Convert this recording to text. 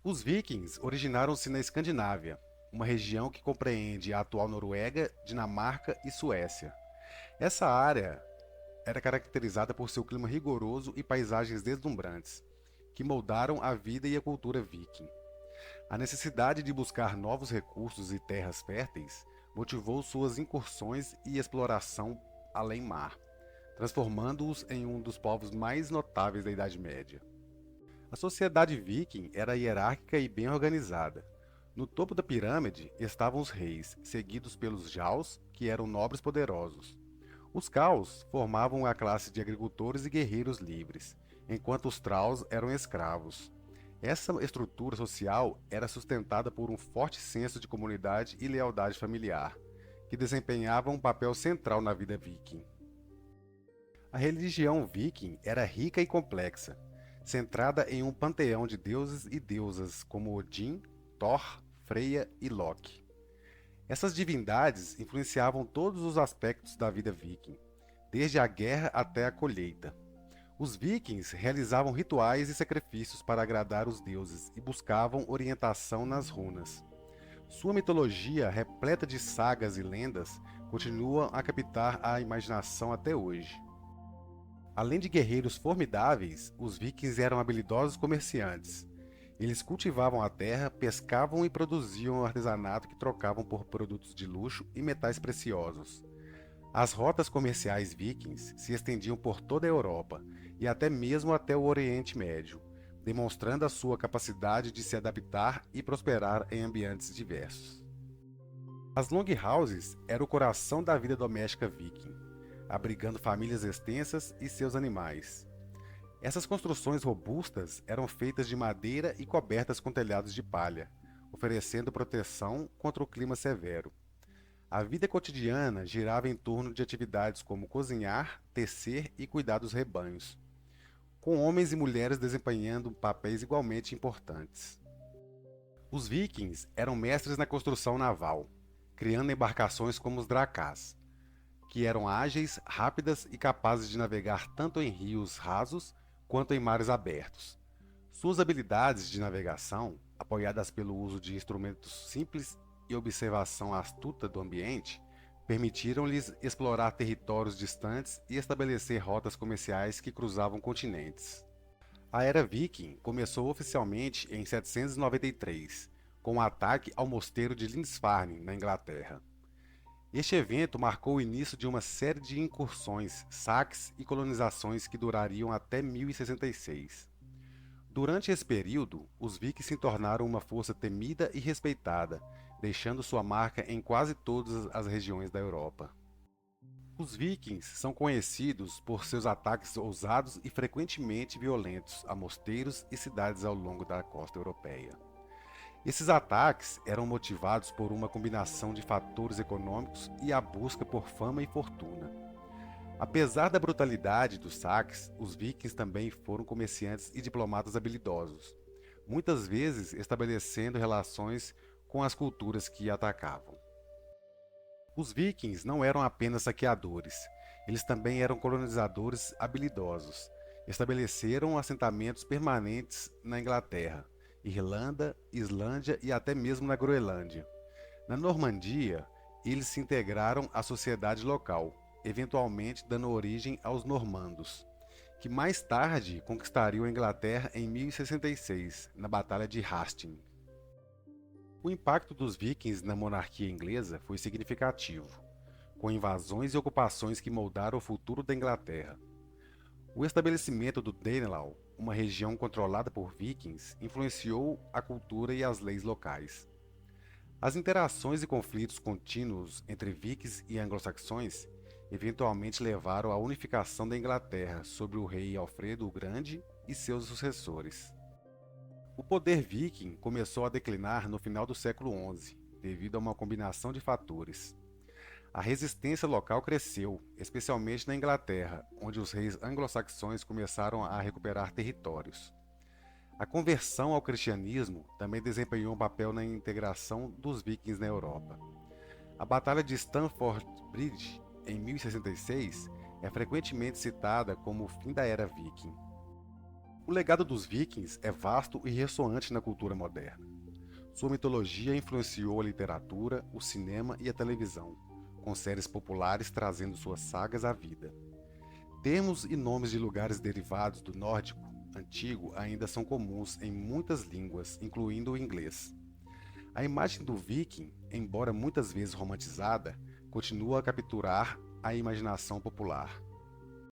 Os vikings originaram-se na Escandinávia, uma região que compreende a atual Noruega, Dinamarca e Suécia. Essa área era caracterizada por seu clima rigoroso e paisagens deslumbrantes, que moldaram a vida e a cultura viking. A necessidade de buscar novos recursos e terras férteis motivou suas incursões e exploração além-mar, transformando-os em um dos povos mais notáveis da Idade Média. A sociedade viking era hierárquica e bem organizada. No topo da pirâmide estavam os reis, seguidos pelos jarls, que eram nobres poderosos. Os Khals formavam a classe de agricultores e guerreiros livres, enquanto os Thralls eram escravos. Essa estrutura social era sustentada por um forte senso de comunidade e lealdade familiar, que desempenhavam um papel central na vida viking. A religião viking era rica e complexa, centrada em um panteão de deuses e deusas como Odin, Thor, Freya e Loki. Essas divindades influenciavam todos os aspectos da vida viking, desde a guerra até a colheita. Os vikings realizavam rituais e sacrifícios para agradar os deuses e buscavam orientação nas runas. Sua mitologia, repleta de sagas e lendas, continua a captar a imaginação até hoje. Além de guerreiros formidáveis, os vikings eram habilidosos comerciantes. Eles cultivavam a terra, pescavam e produziam artesanato que trocavam por produtos de luxo e metais preciosos. As rotas comerciais vikings se estendiam por toda a Europa e até mesmo até o Oriente Médio, demonstrando a sua capacidade de se adaptar e prosperar em ambientes diversos. As longhouses eram o coração da vida doméstica viking, abrigando famílias extensas e seus animais. Essas construções robustas eram feitas de madeira e cobertas com telhados de palha, oferecendo proteção contra o clima severo. A vida cotidiana girava em torno de atividades como cozinhar, tecer e cuidar dos rebanhos, com homens e mulheres desempenhando papéis igualmente importantes. Os vikings eram mestres na construção naval, criando embarcações como os dracás, que eram ágeis, rápidas e capazes de navegar tanto em rios rasos quanto em mares abertos. Suas habilidades de navegação, apoiadas pelo uso de instrumentos simples e observação astuta do ambiente, permitiram-lhes explorar territórios distantes e estabelecer rotas comerciais que cruzavam continentes. A Era Viking começou oficialmente em 793, com o ataque ao mosteiro de Lindisfarne, na Inglaterra. Este evento marcou o início de uma série de incursões, saques e colonizações que durariam até 1066. Durante esse período, os vikings se tornaram uma força temida e respeitada, deixando sua marca em quase todas as regiões da Europa. Os vikings são conhecidos por seus ataques ousados e frequentemente violentos a mosteiros e cidades ao longo da costa europeia. Esses ataques eram motivados por uma combinação de fatores econômicos e a busca por fama e fortuna. Apesar da brutalidade dos saques, os vikings também foram comerciantes e diplomatas habilidosos, muitas vezes estabelecendo relações com as culturas que atacavam. Os vikings não eram apenas saqueadores, eles também eram colonizadores habilidosos. Estabeleceram assentamentos permanentes na Inglaterra, Irlanda, Islândia e até mesmo na Groenlândia. Na Normandia, eles se integraram à sociedade local, eventualmente dando origem aos normandos, que mais tarde conquistariam a Inglaterra em 1066, na Batalha de Hastings. O impacto dos vikings na monarquia inglesa foi significativo, com invasões e ocupações que moldaram o futuro da Inglaterra. O estabelecimento do Danelaw, uma região controlada por vikings, influenciou a cultura e as leis locais. As interações e conflitos contínuos entre vikings e anglo-saxões eventualmente levaram à unificação da Inglaterra sob o rei Alfredo o Grande e seus sucessores. O poder viking começou a declinar no final do século XI, devido a uma combinação de fatores. A resistência local cresceu, especialmente na Inglaterra, onde os reis anglo-saxões começaram a recuperar territórios. A conversão ao cristianismo também desempenhou um papel na integração dos vikings na Europa. A Batalha de Stamford Bridge, em 1066, é frequentemente citada como o fim da Era Viking. O legado dos vikings é vasto e ressoante na cultura moderna. Sua mitologia influenciou a literatura, o cinema e a televisão, com séries populares trazendo suas sagas à vida. Termos e nomes de lugares derivados do nórdico antigo ainda são comuns em muitas línguas, incluindo o inglês. A imagem do viking, embora muitas vezes romantizada, continua a capturar a imaginação popular.